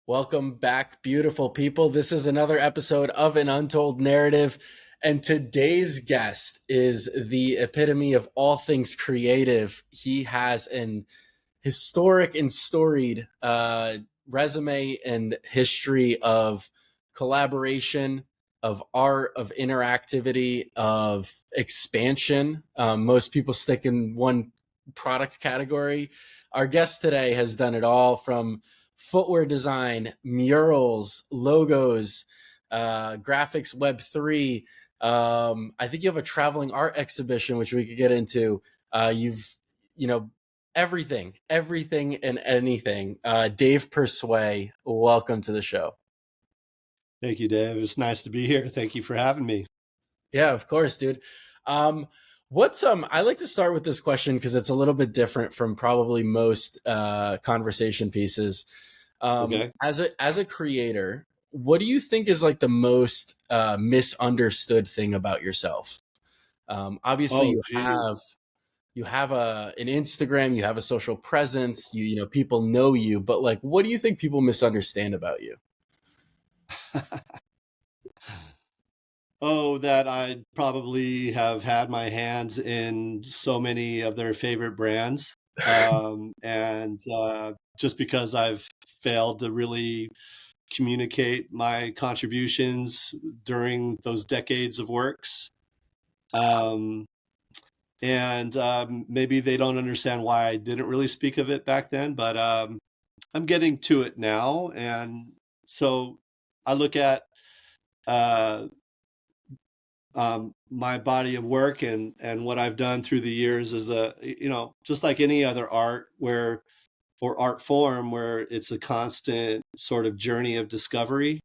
Welcome back, beautiful people. This is another episode of An Untold Narrative. And today's guest is the epitome of all things creative. He has an historic and storied resume and history of collaboration, of art, of interactivity, of expansion. Most people stick in one product category. Our guest today has done it all from footwear design, murals, logos, graphics, Web3. I think you have a traveling art exhibition, which we could get into. You've, you know, everything and anything. Dave Persue, welcome to the show. Thank you, Dave. It's nice to be here. Thank you for having me. Yeah, of course, dude. I like to start with this question because it's a little bit different from probably most conversation pieces. Okay. As a creator, what do you think is like the most misunderstood thing about yourself? Obviously, Oh, gee. you have an Instagram, you have a social presence, you know people know you, but like, what do you think people misunderstand about you? Oh, that I probably have had my hands in so many of their favorite brands. And just because I've failed to really communicate my contributions during those decades of works. Um, and maybe they don't understand why I didn't really speak of it back then, but I'm getting to it now. And so I look at uh, my body of work and what I've done through the years is just like any other art or art form where it's a constant sort of journey of discovery,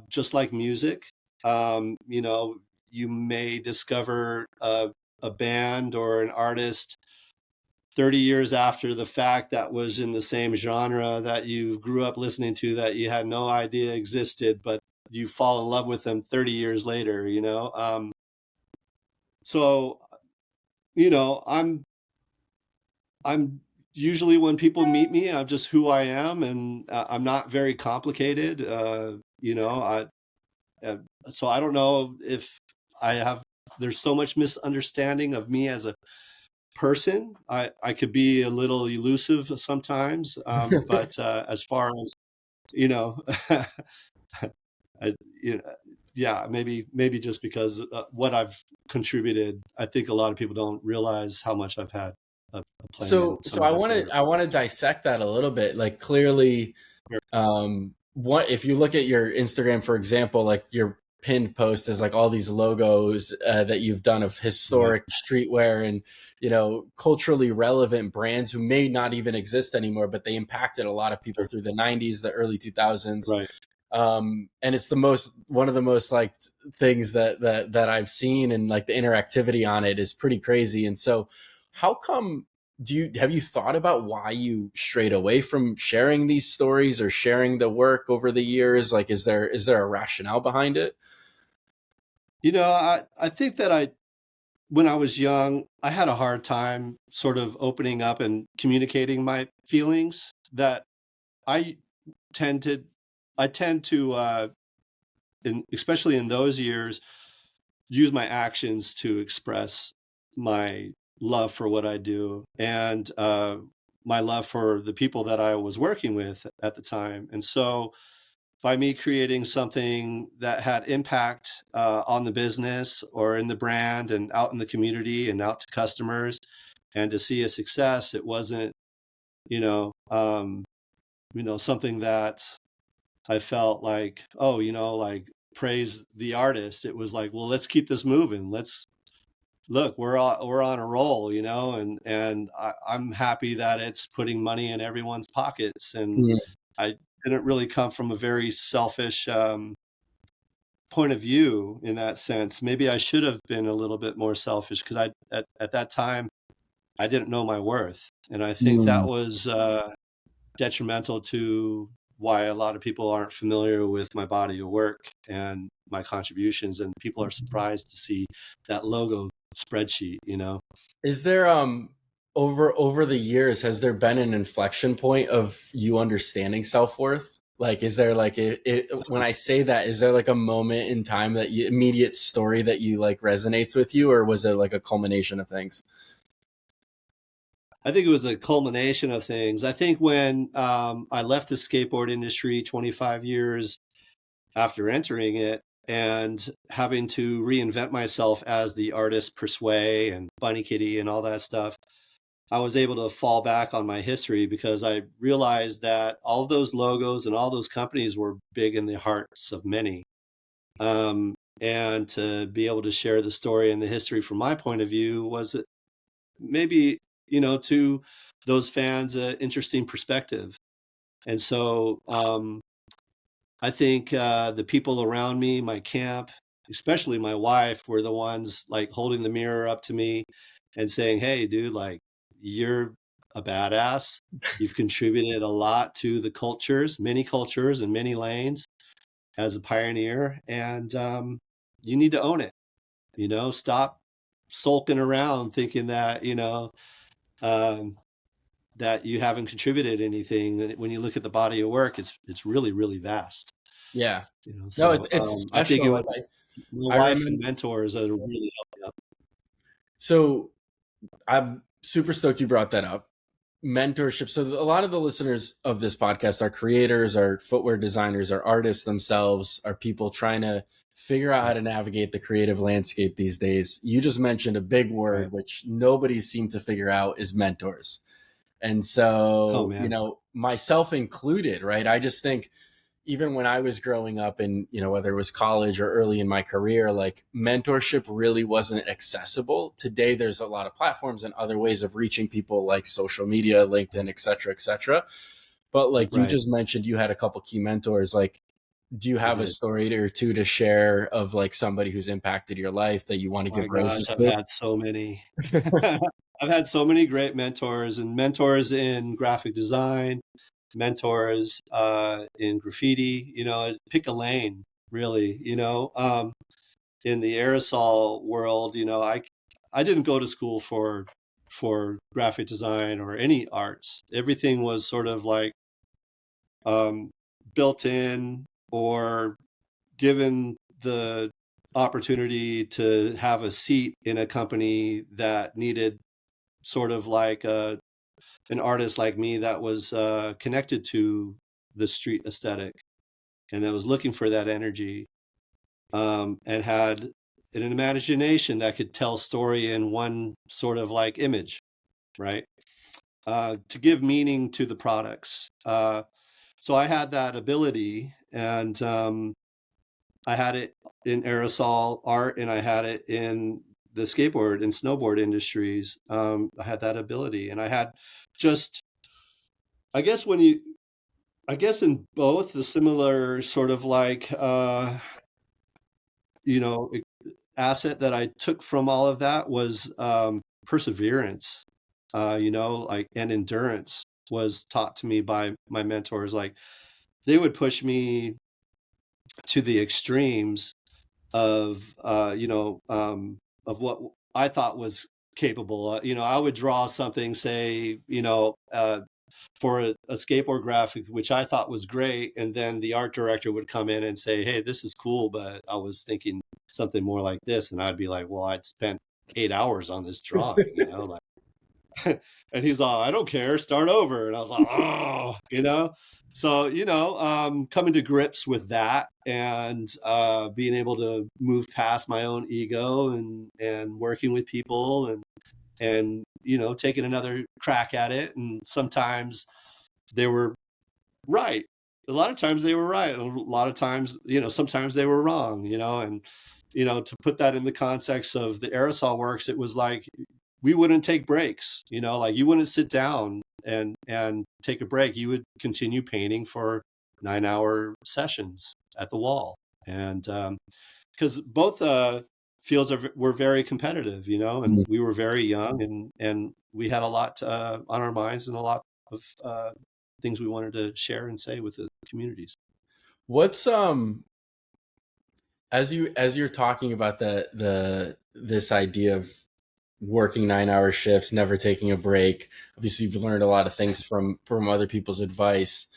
just like music. You may discover a band or an artist 30 years after the fact that was in the same genre that you grew up listening to that you had no idea existed, but you fall in love with them 30 years later. So, I'm usually, when people meet me, I'm just who I am, and I'm not very complicated. Uh, so I don't know if I have, there's so much misunderstanding of me as a person. I could be a little elusive sometimes, but as far as you know, I, you know, yeah, maybe just because what I've contributed, I think a lot of people don't realize how much I've had a play in So some of their favorite. I want to dissect that a little bit. Like, clearly, what if you look at your Instagram, for example, like your pinned post is like all these logos that you've done of Right, historic streetwear and culturally relevant brands who may not even exist anymore, but they impacted a lot of people sure, through the 90s, the early 2000s. right. And it's one of the most like things that I've seen, and like the interactivity on it is pretty crazy. And so, how come? Have you thought about why you strayed away from sharing these stories or sharing the work over the years? Like, is there a rationale behind it? I think that when I was young, I had a hard time sort of opening up and communicating my feelings. That I tend to, I tend to, especially in those years, use my actions to express my love for what I do and my love for the people that I was working with at the time. And so, by me creating something that had impact on the business or in the brand and out in the community and out to customers, and to see a success, it wasn't, you know, um, something that I felt like, oh, like praise the artist. It was like, well, let's keep this moving. Let's look, we're on a roll, I'm happy that it's putting money in everyone's pockets. And Mm. I didn't really come from a very selfish point of view in that sense. Maybe I should have been a little bit more selfish because at that time I didn't know my worth, and I think Mm. that was detrimental to why a lot of people aren't familiar with my body of work and my contributions, and people are surprised to see that logo spreadsheet. Is there over the years, has there been an inflection point of you understanding self-worth? Like, is there like when I say that, is there like a moment in time that you immediate story that you like resonates with you, or was it like a culmination of things? I think it was a culmination of things. I think when I left the skateboard industry 25 years after entering it and having to reinvent myself as the artist Persue and Bunny Kitty and all that stuff, I was able to fall back on my history because I realized that all those logos and all those companies were big in the hearts of many. And to be able to share the story and the history from my point of view was maybe, to those fans, an interesting perspective. And so I think the people around me, my camp, especially my wife, were the ones like holding the mirror up to me and saying, "Hey, dude, like you're a badass. You've contributed a lot to the cultures, many cultures and many lanes as a pioneer, and you need to own it. Stop sulking around thinking that um, that you haven't contributed anything. When you look at the body of work, it's really really vast. Yeah. No, So it's I think it special. Like was my I wife and remember. mentors that really helped me out. So I'm super stoked you brought that up. Mentorship. So a lot of the listeners of this podcast are creators, are footwear designers, are artists themselves, are people trying to figure out how Right, to navigate the creative landscape these days. You just mentioned a big right. word which nobody seemed to figure out is mentors. And Oh so, man, myself included, right? I just think even when I was growing up and, whether it was college or early in my career, like mentorship really wasn't accessible. Today, there's a lot of platforms and other ways of reaching people like social media, LinkedIn, et cetera, et cetera. But like you right. just mentioned, you had a couple key mentors. Like, do you I have a did. story or two to share of like somebody who's impacted your life that you want to My give gosh, roses I've to? had so many. I've had so many great mentors and mentors in graphic design, mentors in graffiti. Pick a lane, really. In the aerosol world, I didn't go to school for graphic design or any arts. Everything was sort of like um, built in or given the opportunity to have a seat in a company that needed sort of like an artist like me that was connected to the street aesthetic and that was looking for that energy, and had an imagination that could tell story in one sort of like image, right? To give meaning to the products. So I had that ability, and I had it in aerosol art, and I had it in the skateboard and snowboard industries. I had that ability, and I had just, I guess when you, I guess in both the similar sort of like, you know, asset that I took from all of that was perseverance, like, and endurance was taught to me by my mentors. Like they would push me to the extremes of, of what I thought was capable. I would draw something, say, for a skateboard graphic, which I thought was great. And then the art director would come in and say, "Hey, this is cool, but I was thinking something more like this." And I'd be like, "Well, I'd spent 8 hours on this drawing, like," and he's all, "I don't care, start over." And I was like, "Oh," So, coming to grips with that and being able to move past my own ego and working with people and taking another crack at it. And sometimes they were right. A lot of times they were right. A lot of times, sometimes they were wrong, and, to put that in the context of the aerosol works, it was like, we wouldn't take breaks, like you wouldn't sit down and take a break. You would continue painting for 9-hour sessions at the wall. And, because both fields were very competitive, and we were very young, and we had a lot on our minds and a lot of things we wanted to share and say with the communities. What's as you're talking about the this idea of working 9-hour shifts, never taking a break. Obviously, you've learned a lot of things from other people's advice.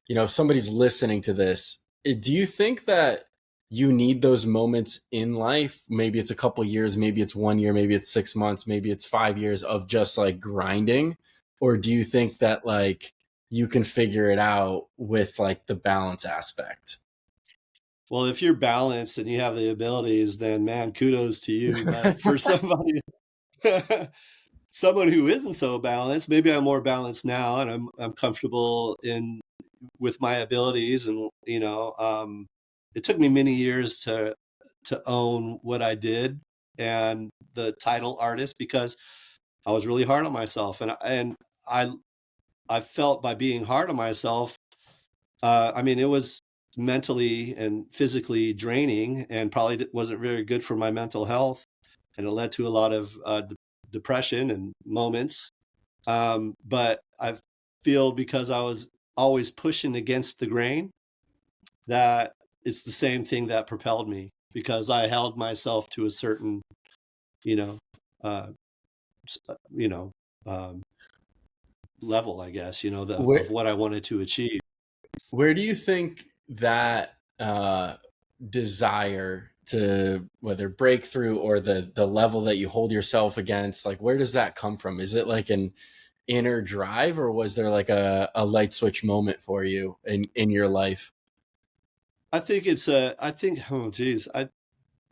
if somebody's listening to this, do you think that you need those moments in life? Maybe it's a couple years, maybe it's 1 year, maybe it's 6 months, maybe it's 5 years of just like grinding, or do you think that like you can figure it out with like the balance aspect? Well, if you're balanced and you have the abilities, then man, kudos to you. But for somebody, someone who isn't so balanced, maybe I'm more balanced now, and I'm comfortable in with my abilities, and it took me many years to own what I did and the title artist, because I was really hard on myself, and I I felt by being hard on myself, I mean, it was mentally and physically draining, and probably wasn't very good for my mental health, and it led to a lot of depression and moments. But I feel, because I was always pushing against the grain, that it's the same thing that propelled me, because I held myself to a certain, you know, uh, you know, um, level, I guess, where of what I wanted to achieve. where do you think that desire to whether breakthrough or the level that you hold yourself against, like where does that come from? Is it like an inner drive, or was there like a light switch moment for you in your life? I think, oh geez, I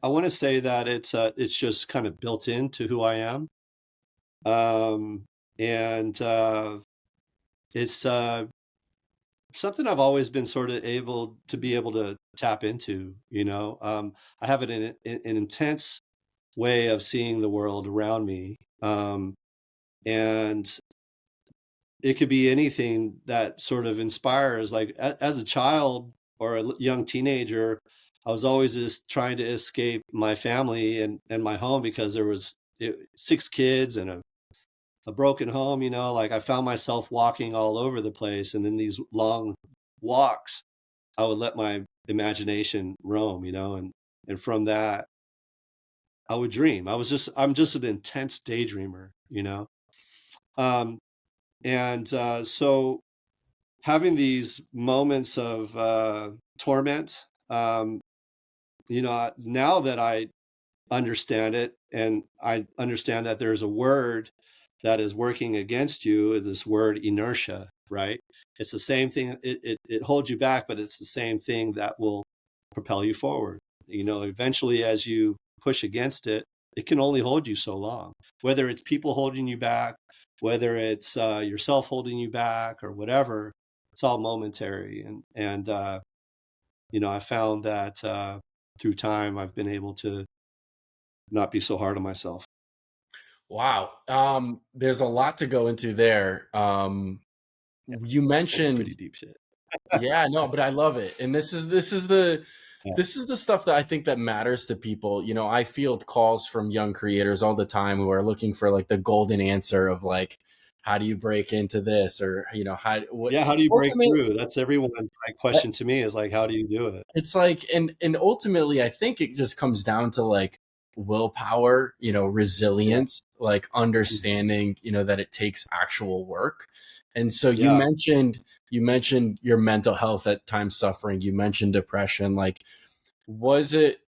want to say that it's just kind of built into who I am. Um, and it's something I've always been sort of able to tap into. I have an intense way of seeing the world around me, and it could be anything that sort of inspires. Like as a child or a young teenager, I was always just trying to escape my family and my home, because there was six kids and a broken home. Like I found myself walking all over the place, and in these long walks, I would let my imagination roam, and from that, I would dream. I'm just an intense daydreamer, Um, and so having these moments of torment, now that I understand it, and I understand that there's a word that is working against you, this word inertia, right? It's the same thing. It holds you back, but it's the same thing that will propel you forward. Eventually, as you push against it, it can only hold you so long, whether it's people holding you back, whether it's yourself holding you back, or whatever. It's all momentary. And I found that through time, I've been able to not be so hard on myself. Wow. There's a lot to go into there. You It's pretty mentioned, deep shit. yeah, no, but I love it. And this is the Yeah. this is the stuff that I think that matters to people. I field calls from young creators all the time who are looking for like the golden answer of like, how do you break into this, or how what Yeah, how do you break ultimately. through? That's everyone's like question to me, is like, how do you do it? It's like, and ultimately I think it just comes down to like willpower, Yeah. resilience, like Mhm. understanding, that it takes actual work. And so you Yeah. mentioned you mentioned your mental health at times suffering, you mentioned depression. Like, was it,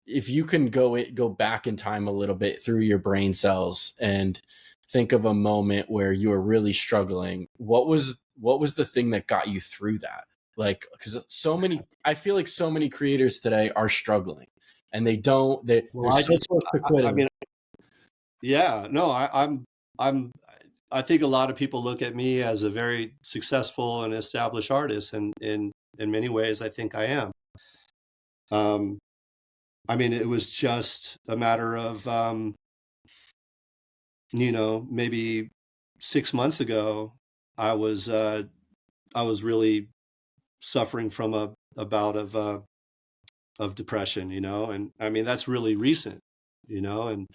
if you can go back in time a little bit through your brain cells and think of a moment where you were really struggling, what was the thing that got you through that? Like, because I feel like so many creators today are struggling, and they're Well, I so just close to I quitting. mean, yeah, no, I'm I think a lot of people look at me as a very successful and established artist, and in many ways I think I am. Um, I mean, it was just a matter of maybe 6 months ago, I was uh I was really suffering from a bout of depression, and I mean that's really recent, and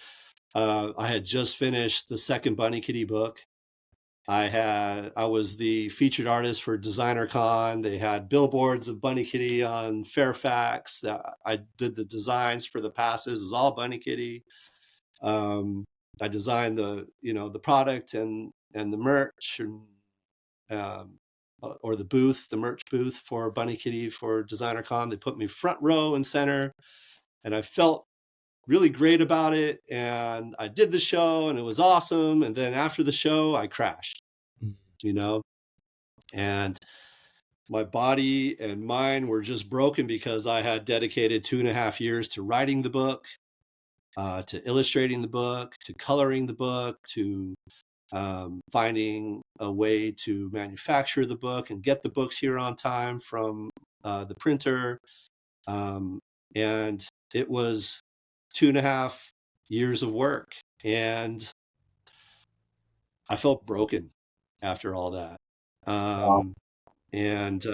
I had just finished the second Bunny Kitty book. I was the featured artist for Designer Con. They had billboards of Bunny Kitty on Fairfax. I did the designs for the passes. It was all Bunny Kitty. Um, I designed the product and the merch, and or the booth, the merch booth for Bunny Kitty for Designer Con. They put me front row and center, and I felt really great about it. And I did the show, and it was awesome. And then after the show, I crashed, you know, and my body and mind were just broken because I had dedicated 2.5 years to writing the book, to illustrating the book, to coloring the book, to finding a way to manufacture the book and get the books here on time from the printer. And it was 2.5 years of work. And I felt broken after all that. Wow. And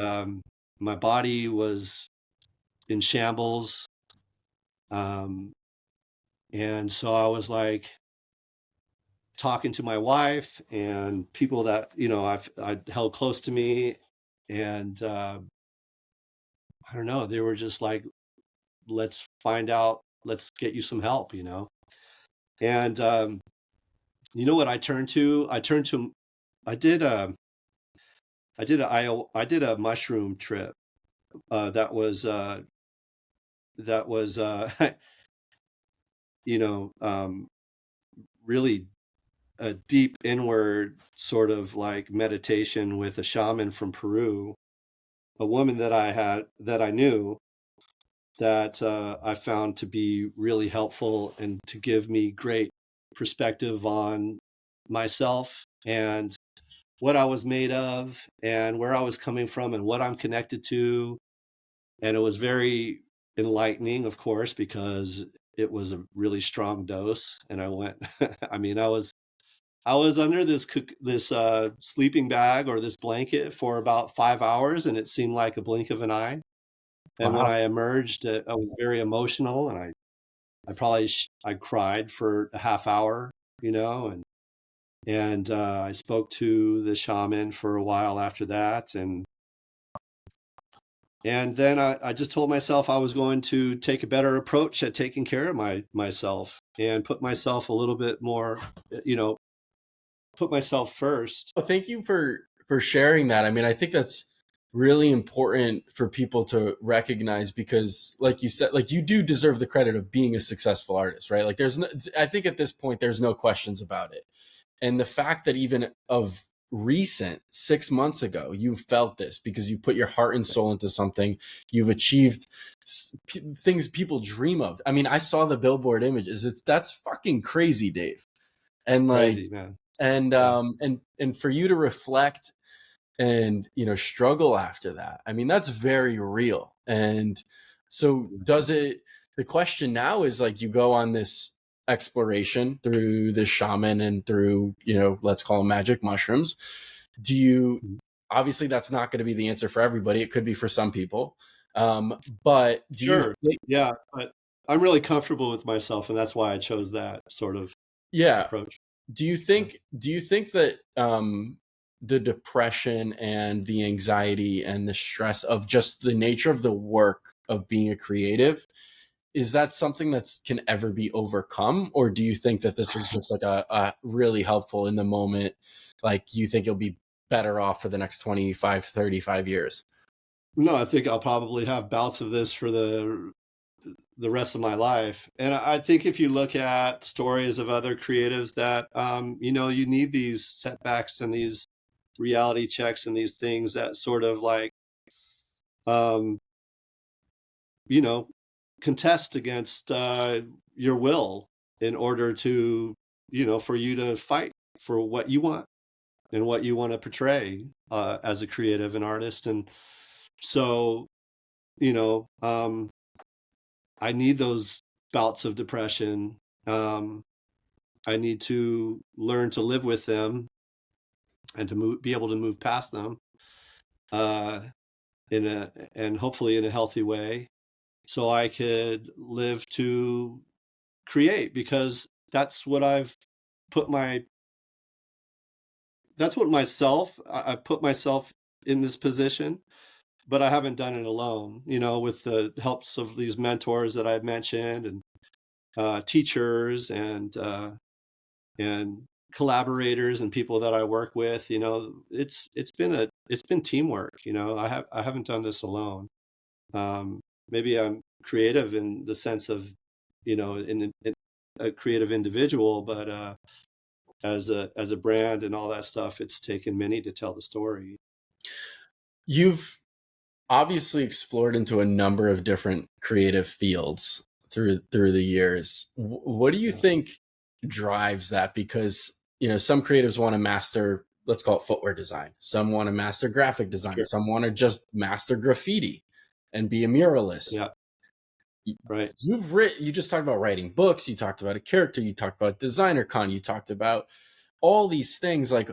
my body was in shambles. And so I was like talking to my wife and people that, I held close to me. And I don't know, they were just like, let's find out, let's get you some help, And you know what I turned to? I did a, I did a mushroom trip that was you know, really a deep inward sort of like meditation with a shaman from Peru, a woman that I knew that I found to be really helpful and to give me great perspective on myself and what I was made of and where I was coming from and what I'm connected to. And it was very enlightening, of course, because it was a really strong dose. And I went, I mean, I was under this sleeping bag or this blanket for about 5 hours, and it seemed like a blink of an eye. And when Wow. I emerged, I was very emotional, and I probably I cried for a half hour, and I spoke to the shaman for a while after that, and then I just told myself I was going to take a better approach at taking care of myself and put myself a little bit more, put myself first. Well, thank you for sharing that. I mean, I think that's really important for people to recognize because like you said, like you do deserve the credit of being a successful artist, right? Like there's no, I think at this point there's no questions about it. And the fact that even of recent 6 months ago you felt this because you put your heart and soul into something, you've achieved things people dream of. I mean, I saw the billboard images. That's fucking crazy, Dave. And like Crazy, man. and Yeah. and for you to reflect and struggle after that, I mean, that's very real. And so does it, the question now is like you go on this exploration through the shaman and through let's call them magic mushrooms. Do you, obviously that's not going to be the answer for everybody, it could be for some people, but do you Sure. think, Yeah, but I'm really comfortable with myself, and that's why I chose that sort of yeah, approach. Yeah. do you think that the depression and the anxiety and the stress of just the nature of the work of being a creative, is that something that can ever be overcome, or do you think that this was just like a really helpful in the moment, like you think you'll be better off for the next 25-35 years? No, I think I'll probably have bouts of this for the rest of my life. And I think if you look at stories of other creatives that you need these setbacks and these reality checks and these things that sort of like um, you know, contest against your will in order to, for you to fight for what you want and what you want to portray as a creative and artist. And so, you know, um, I need those bouts of depression. I need to learn to live with them and to be able to move past them uh, and hopefully in a healthy way, so I could live to create, because that's what I've put my that's what myself I've put myself in this position, but I haven't done it alone, with the helps of these mentors that I've mentioned, and teachers and collaborators and people that I work with. It's been teamwork. I haven't done this alone. Maybe I'm creative in the sense of, in a creative individual, but as a brand and all that stuff, it's taken many to tell the story. You've obviously explored into a number of different creative fields through the years. What do you Yeah. think drives that? Because some creatives want to master, let's call it footwear design. Some want to master graphic design. Sure. Some want to just master graffiti and be a muralist. Yeah. Right. You just talked about writing books. You talked about a character. You talked about designer con. You talked about all these things. Like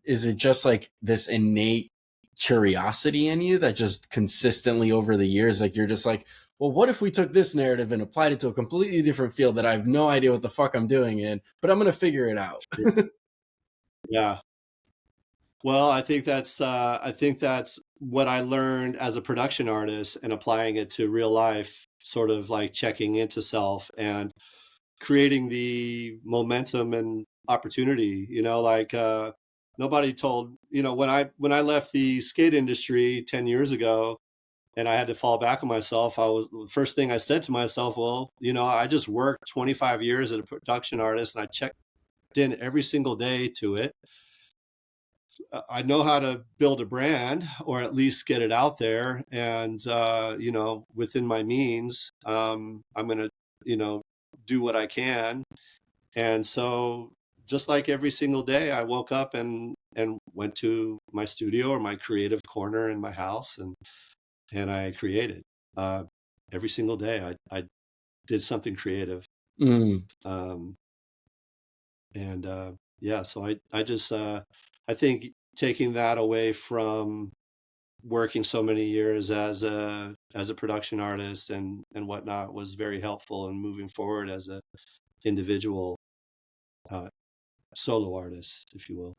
is it just like this innate curiosity in you that just consistently over the years, like you're just like, well, what if we took this narrative and applied it to a completely different field that I have no idea what the fuck I'm doing in, but I'm going to figure it out. Yeah. Well, I think that's what I learned as a production artist and applying it to real life, sort of like checking into self and creating the momentum and opportunity. Like nobody told, when I left the skate industry 10 years ago and I had to fall back on myself, the first thing I said to myself, well, I just worked 25 years as a production artist and I checked in every single day to it. I know how to build a brand or at least get it out there. And, within my means, I'm going to, do what I can. And so just like every single day, I woke up and went to my studio or my creative corner in my house and I created. Every single day I did something creative. Mm. Um, and yeah, so I just, I think taking that away from working so many years as a production artist and whatnot was very helpful in moving forward as a individual uh, solo artist, if you will.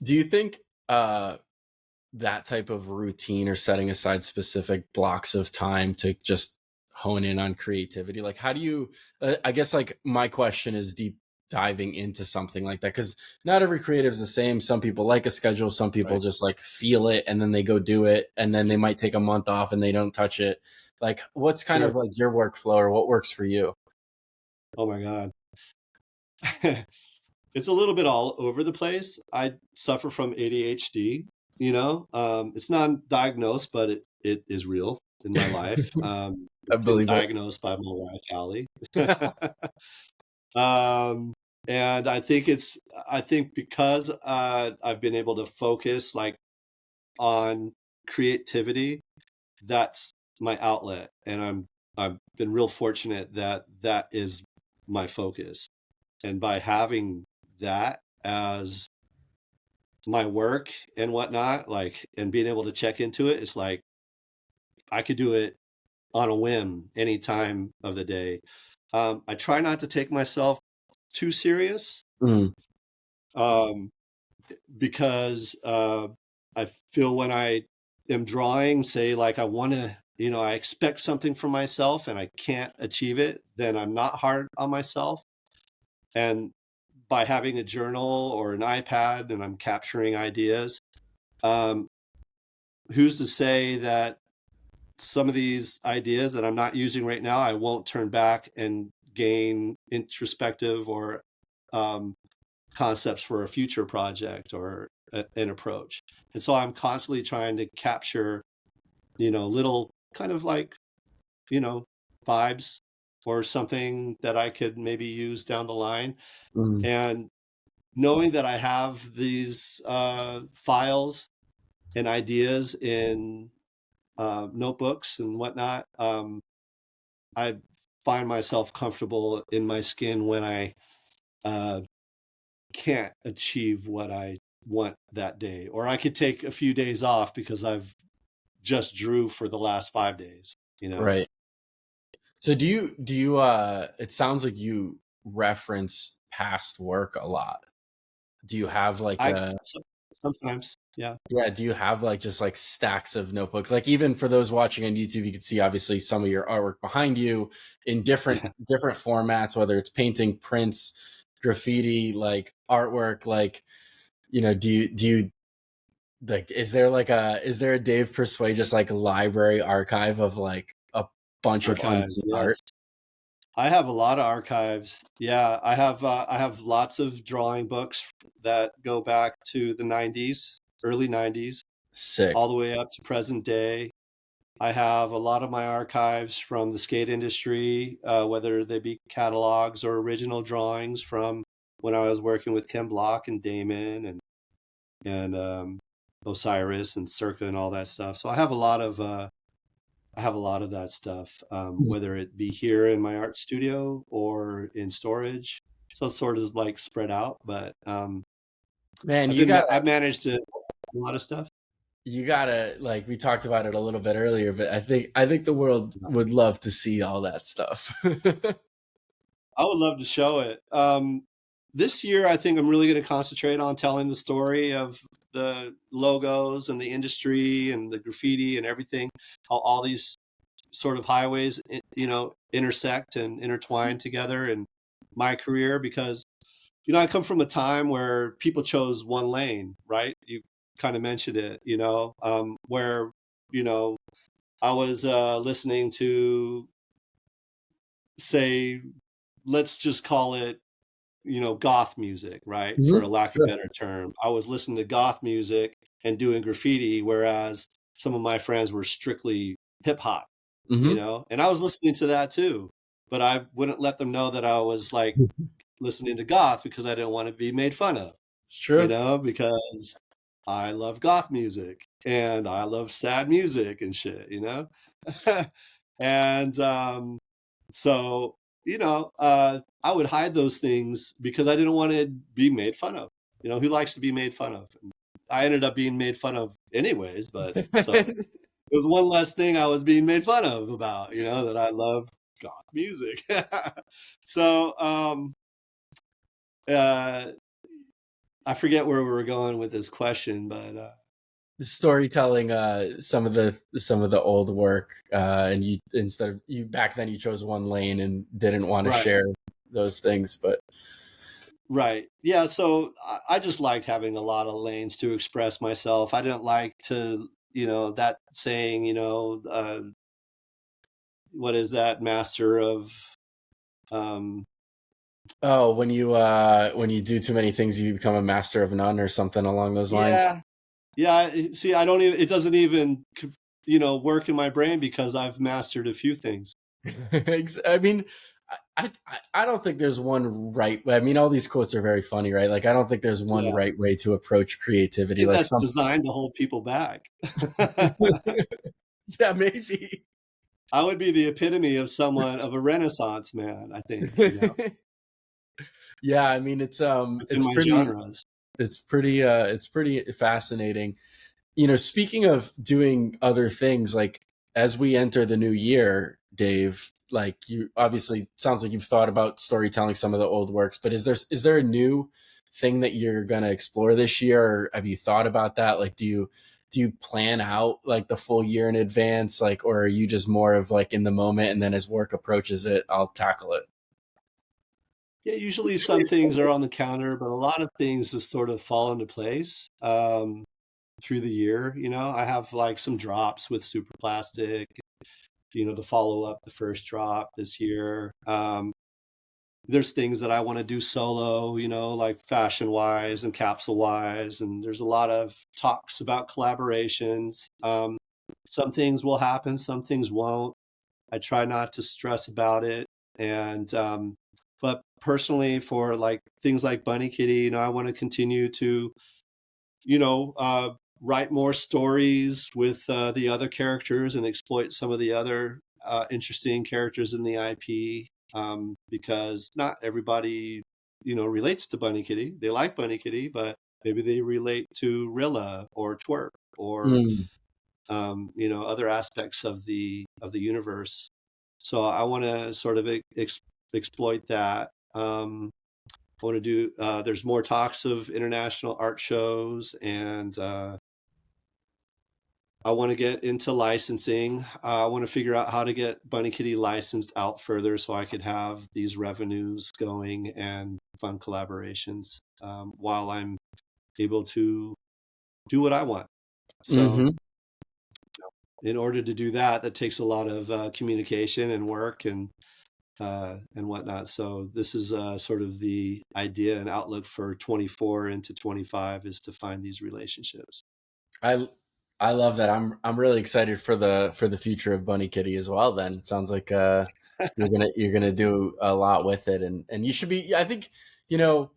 Do you think that type of routine or setting aside specific blocks of time to just hone in on creativity, like how do you I guess like my question is deep diving into something like that, because not every creative is the same. Some people like a schedule, some people Right. just like feel it and then they go do it, and then they might take a month off and they don't touch it. Like what's kind of Sure. like your workflow, or what works for you? Oh my God. It's a little bit all over the place. I suffer from ADHD, it's not diagnosed, but it is real in my life. I It's been believe it. diagnosed by my wife, Allie. Um, and I think because I've been able to focus like on creativity, that's my outlet. And I've been real fortunate that that is my focus. And by having that as my work and whatnot, like, and being able to check into it, it's like I could do it on a whim any time of the day. I try not to take myself too serious, Mm, um, because I feel when I am drawing, say, like I want to, I expect something from myself and I can't achieve it, then I'm not hard on myself. And by having a journal or an iPad and I'm capturing ideas, um, who's to say that some of these ideas that I'm not using right now, I won't turn back and gain introspective or um, concepts for a future project or an approach. And so I'm constantly trying to capture, little kind of like, you know, vibes or something that I could maybe use down the line. mm, And knowing that I have these files and ideas in notebooks and whatnot, I find myself comfortable in my skin when I uh, can't achieve what I want that day, or I could take a few days off because I've just drew for the last 5 days, right. So do you it sounds like you reference past work a lot. Do you have like I a sometimes, yeah. Yeah, do you have like just like stacks of notebooks? Like even for those watching on YouTube, you can see obviously some of your artwork behind you in different formats, whether it's painting, prints. graffiti, like artwork, like, do you like, is there a Dave Persue just like library archive of like a bunch of Archives, unseen art? yes. I have a lot of archives. Yeah, I have lots of drawing books that go back to the 90s, early 90s, all Sick. the way up to present day. I have a lot of my archives from the skate industry, whether they be catalogs or original drawings from when I was working with Ken Block and Damon and Osiris and Circa and all that stuff. So I have a lot of that stuff, whether it be here in my art studio or in storage. So it's sort of like spread out, but Man, you got I've managed to a lot of stuff. you gotta, like, we talked about it a little bit earlier, but I think the world would love to see all that stuff. I would love to show it. This year, I think I'm really going to concentrate on telling the story of the logos and the industry and the graffiti and everything, how all these sort of highways, intersect and intertwine together in my career. Because, I come from a time where people chose one lane, right? You kind of mentioned it, where, you know, I was listening to, say, let's just call it, goth music, right? For a Mhm. lack of a Sure. better term. I was listening to goth music and doing graffiti, whereas some of my friends were strictly hip hop, Mhm. and I was listening to that too. But I wouldn't let them know that I was like listening to goth because I didn't want to be made fun of, It's true. because I love goth music and I love sad music and shit. And so, I would hide those things because I didn't want to be made fun of. Who likes to be made fun of? And I ended up being made fun of anyways, but so it was one less thing I was being made fun of about, that I love goth music. So, uh, I forget where we were going with this question, but Storytelling, some of the old work, and you, instead of you back then, you chose one lane and didn't want to right. share those things, but Right. Yeah. So I just liked having a lot of lanes to express myself. I didn't like to, that saying, what is that, master of, um, oh, when you do too many things, you become a master of none or something along those lines. yeah. Yeah. See, I don't even, it doesn't even, work in my brain because I've mastered a few things. I mean, I don't think there's one right way. I mean, all these quotes are very funny, right? Like, I don't think there's one Yeah. right way to approach I creativity. think Like that's some, designed to hold people back. yeah, maybe. I would be the epitome of someone, of a Renaissance man, I think, Yeah, I mean, it's within it's my pretty genres. it's pretty fascinating. Speaking of doing other things, like, as we enter the new year, Dave, like, you obviously, sounds like you've thought about storytelling some of the old works, but is there a new thing that you're going to explore this year, or have you thought about that? Like, do you plan out like the full year in advance, like, or are you just more of like in the moment, and then as work approaches it, I'll tackle it? Yeah, usually some things are on the counter, but a lot of things just sort of fall into place through the year. I have like some drops with Super Plastic, to follow up the first drop this year. There's things that I want to do solo, like fashion wise and capsule wise. And there's a lot of talks about collaborations. Some things will happen, some things won't. I try not to stress about it. And, but personally, for like things like Bunny Kitty, I want to continue to, you know, uh, write more stories with the other characters and exploit some of the other interesting characters in the IP, because not everybody, relates to Bunny Kitty. They like Bunny Kitty, but maybe they relate to Rilla or Twerp or Mm. other aspects of the universe. So I want to sort of exploit that. I want to do. There's more talks of international art shows, and I want to get into licensing. I want to figure out how to get Bunny Kitty licensed out further, so I could have these revenues going and fun collaborations while I'm able to do what I want. So Mm-hmm. in order to do that, that takes a lot of communication and work and whatnot. So this is sort of the idea and outlook for 24 into 25 is to find these relationships. I I love that. I'm really excited for the future of Bunny Kitty as well. Then it sounds like you're gonna do a lot with it, and you should be. I think you know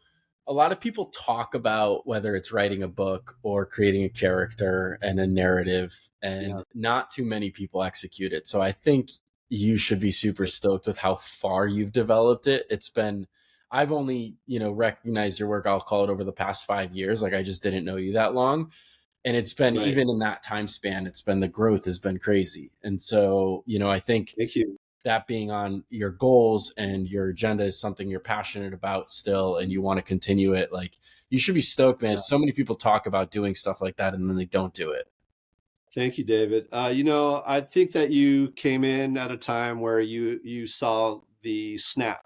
a lot of people talk about whether it's writing a book or creating a character and a narrative, Yeah, and not too many people execute it. So I think you should be super stoked with how far you've developed it. It's been I've only recognized your work. I'll call it over the past 5 years. Like I just didn't know you that long, and it's been, right. even in that time span, it's been, the growth has been crazy. And so I think Thank you. that being on your goals and your agenda is something you're passionate about still, and you want to continue it. Like, you should be stoked, man. Yeah. So many people talk about doing stuff like that and then they don't do it. Thank you, David. I think that you came in at a time where you saw the snap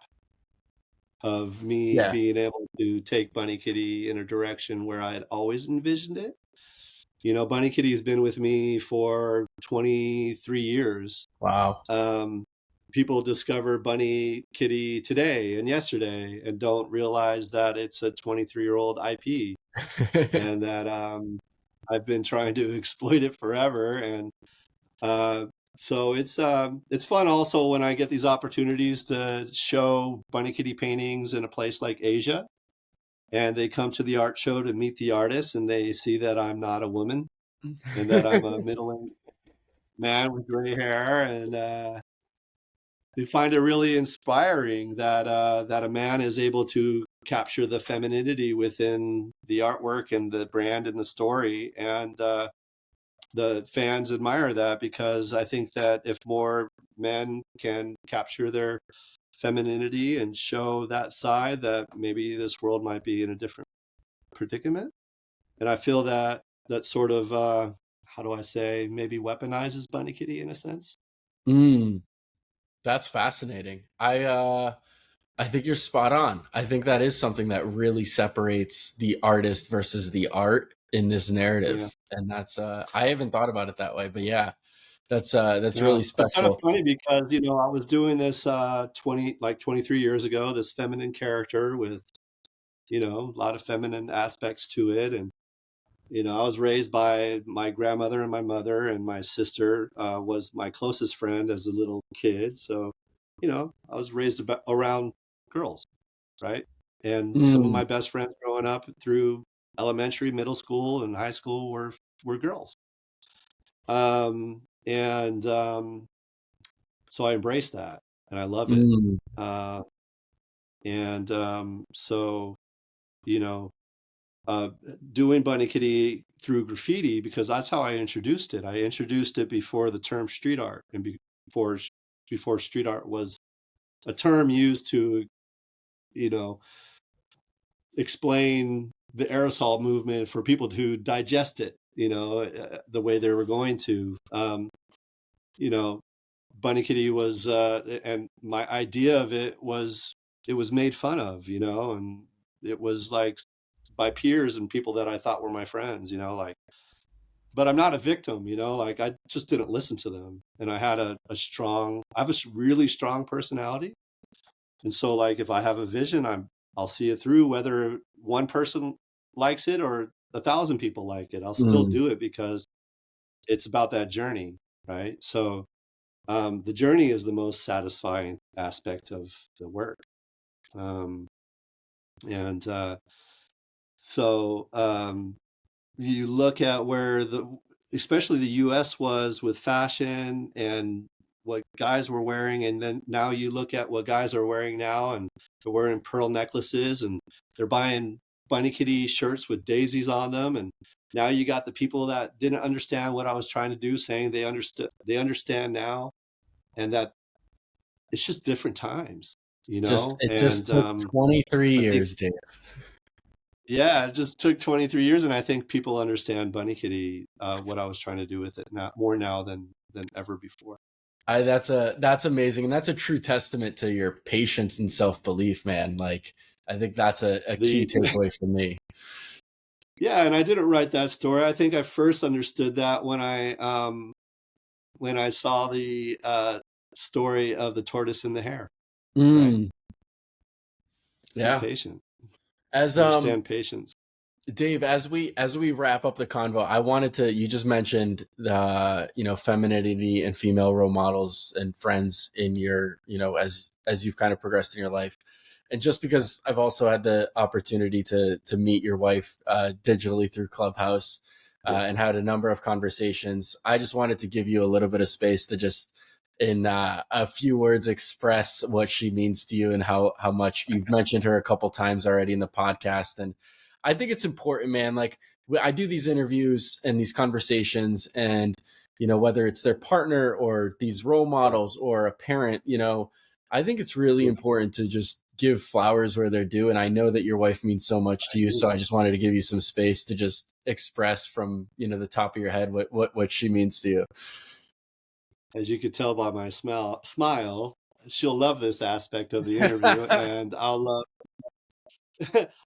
of me Yeah. being able to take Bunny Kitty in a direction where I had always envisioned it. Bunny Kitty has been with me for 23 years. Wow. Um, People discover Bunny Kitty today and yesterday and don't realize that it's a 23-year-old IP and that I've been trying to exploit it forever. And uh, so it's fun also when I get these opportunities to show Bunny Kitty paintings in a place like Asia, and they come to the art show to meet the artists, and they see that I'm not a woman and that I'm a middle-aged man with gray hair, and they find it really inspiring that a man is able to capture the femininity within the artwork and the brand and the story, and the fans admire that because I think that if more men can capture their femininity and show that side, that maybe this world might be in a different predicament. And I feel that that sort of how do I say, maybe weaponizes Bunny Kitty in a sense. Mm, that's fascinating. I think you're spot on. I think that is something that really separates the artist versus the art in this Yeah. narrative. And that's I haven't thought about it that way, but yeah, that's Yeah, really it's kind of special. funny because I was doing this 23 years ago, this feminine character with a lot of feminine aspects to it, and I was raised by my grandmother and my mother, and my sister was my closest friend as a little kid. So I was raised around girls, right? And some of Mm, my best friends growing up through elementary, middle school, and high school were girls. And So I embrace that and I love it. mm, Uh, and so, you know, uh, doing Bunny Kitty through graffiti, because that's how I introduced it. I introduced it before the term street art and before street art was a term used to, you know, explain the aerosol movement for people to digest it, the way they were going to. You know, Bunny Kitty was, and my idea of it was made fun of, and it was like by peers and people that I thought were my friends, like, but I'm not a victim, like I just didn't listen to them. And I had I have a really strong personality. And so like, if I have a vision, I'll see it through, whether one person likes it or 1,000 people like it, I'll still mm, do it because it's about that journey. Right. So, the journey is the most satisfying aspect of the work. Um, and so you look at where especially the US was with fashion and what guys were wearing. And then now you look at what guys are wearing now, and they're wearing pearl necklaces and they're buying Bunny Kitty shirts with daisies on them. And now you got the people that didn't understand what I was trying to do saying they understand now, and that it's just different times, it just and took 23 I think, years, Dave. yeah, it just took 23 years, and I think people understand Bunny Kitty, what I was trying to do with it now, more now than ever before. That's amazing, and that's a true testament to your patience and self belief, man. Like, I think that's a key The takeaway for me. Yeah, and I didn't write that story. I think I first understood that when I saw the story of the tortoise and the hare. Right? Mm, Be yeah. patient. As Understand patience. Dave, as we wrap up the convo, I wanted to. You just mentioned the femininity and female role models and friends in your as you've kind of progressed in your life, and just Yeah. because I've also had the opportunity to meet your wife digitally through Clubhouse Yeah. and had a number of conversations, I just wanted to give you a little bit of space to just in a few words express what she means to you and how much you've mentioned her a couple times already in the podcast. And I think it's important, man. Like I do these interviews and these conversations, and whether it's their partner or these role Yeah. models or a parent, I think it's really Yeah. important to just give flowers where they're due. And I know that your wife means so much to you, so I just wanted to give you some space to just express from the top of your head what she means to you. As you could tell by my smile, she'll love this aspect of the interview, and I'll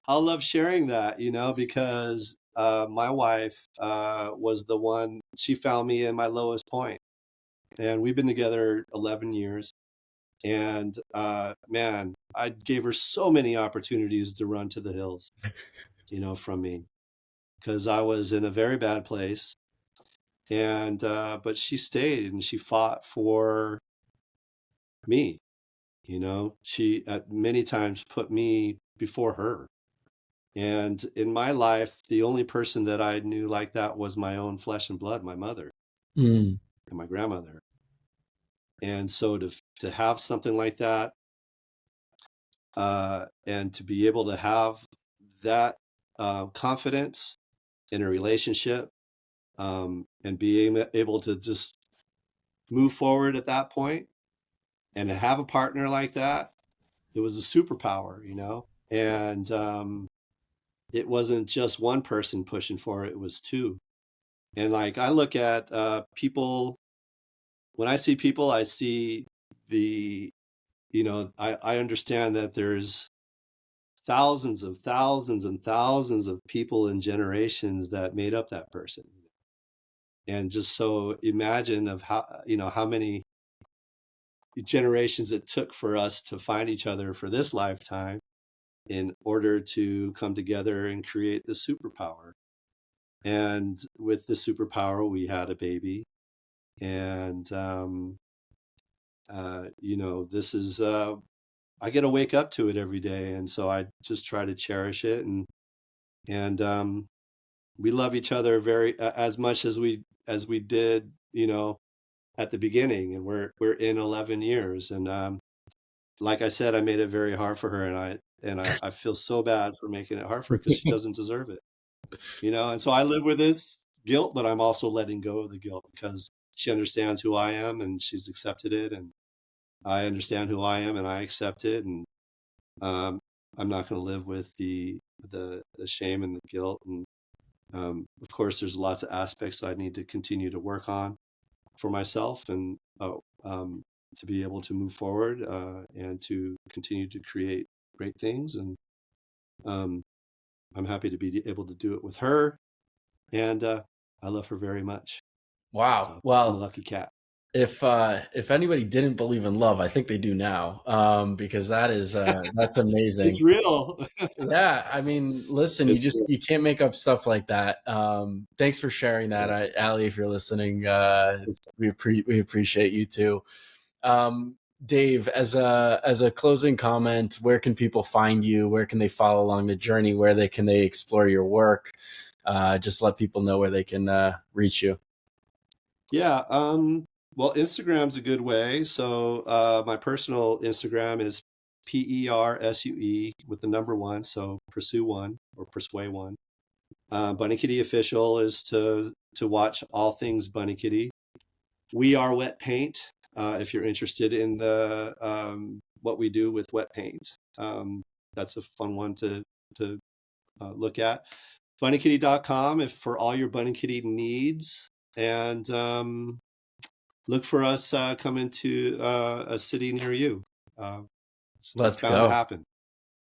love sharing that, because my wife was the one. She found me in my lowest point, and we've been together 11 years. And man, I gave her so many opportunities to run to the hills, from me, because I was in a very bad place. And but she stayed and she fought for me. She many times put me before her. And in my life, the only person that I knew like that was my own flesh and blood, my mother Mm, and my grandmother. And so to have something like that, and to be able to have that confidence in a relationship, and being able to just move forward at that point and to have a partner like that, it was a superpower. And it wasn't just one person pushing for it, it was two. And like I look at people, when I see people, I see the, I understand that there's thousands of thousands and thousands of people and generations that made up that person. And just so imagine of how many generations it took for us to find each other for this lifetime in order to come together and create the superpower. And with the superpower, we had a baby. And, this is, I get to wake up to it every day. And so I just try to cherish it. And we love each other very, as much as we did, at the beginning. And we're in 11 years. And, like I said, I made it very hard for her. And I feel so bad for making it hard for her because she doesn't deserve it. And so I live with this guilt, but I'm also letting go of the guilt because she understands who I am and she's accepted it, and I understand who I am and I accept it. And um, I'm not going to live with the shame and the guilt. And of course, there's lots of aspects I need to continue to work on for myself, and to be able to move forward, and to continue to create great things. And um, I'm happy to be able to do it with her. And I love her very much. wow. So I'm a Well, lucky cat. if anybody didn't believe in love, I think they do now, because that's It's amazing. real. Yeah, I mean, listen, It's real. you can't make up stuff like that. Thanks for sharing that, Yeah. Allie. If you're listening, It's, we appreciate you too. Dave, as a closing comment, where can people find you? Where can they follow along the journey? Where they explore your work? Just let people know where they can reach you. yeah. Well, Instagram's a good way. So my personal Instagram is Persue with the number one. So Pursue one or Persue one. Bunny Kitty Official is to watch all things Bunny Kitty. We are wet paint. If you're interested in the what we do with wet paint, that's a fun one to look at. BunnyKitty.com if for all your Bunny Kitty needs, and look for us coming to a city near you. It's Let's bound to go. happen.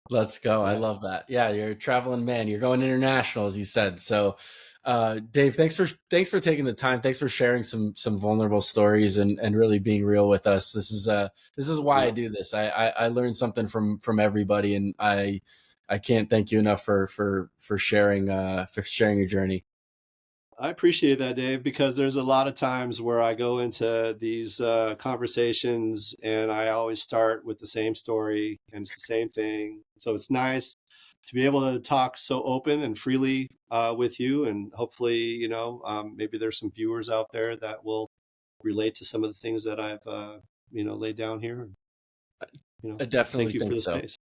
Let's go. I Yeah, love that. Yeah, you're a traveling man. You're going international, as you said. So, Dave, thanks for taking the time. Thanks for sharing some vulnerable stories and really being real with us. This is why I yeah. do this. I learned something from everybody, and I can't thank you enough for sharing your journey. I appreciate that, Dave, because there's a lot of times where I go into these conversations and I always start with the same story and it's the same thing. So it's nice to be able to talk so open and freely with you. And hopefully, maybe there's some viewers out there that will relate to some of the things that I've, laid down here. I Thank definitely you for think the so. space.